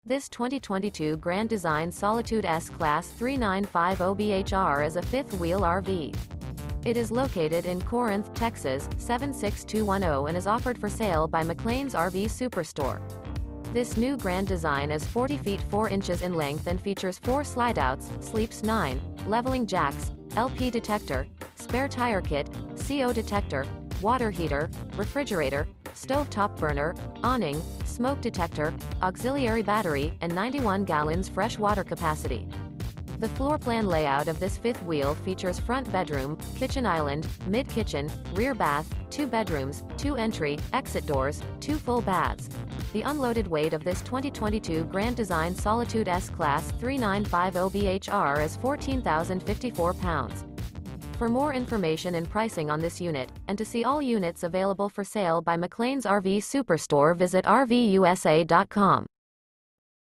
This 2022 Grand Design Solitude S-CLASS 3950BHR is a fifth-wheel RV. It is located in Corinth, Texas, 76210 and is offered for sale by McClain's RV Superstore. This new Grand Design is 40 feet 4 inches in length and features 4 slideouts, sleeps 9, leveling jacks, LP detector, spare tire kit, CO detector, water heater, refrigerator, stovetop burner, awning, smoke detector, auxiliary battery, and 91 gallons fresh water capacity. The floor plan layout of this fifth wheel features front bedroom, kitchen island, mid-kitchen, rear bath, 2 bedrooms, 2 entry, exit doors, 2 full baths. The unloaded weight of this 2022 Grand Design Solitude S-CLASS 3950BHR is 14,054 pounds. For more information and pricing on this unit, and to see all units available for sale by McClain's RV Superstore, visit RVUSA.com.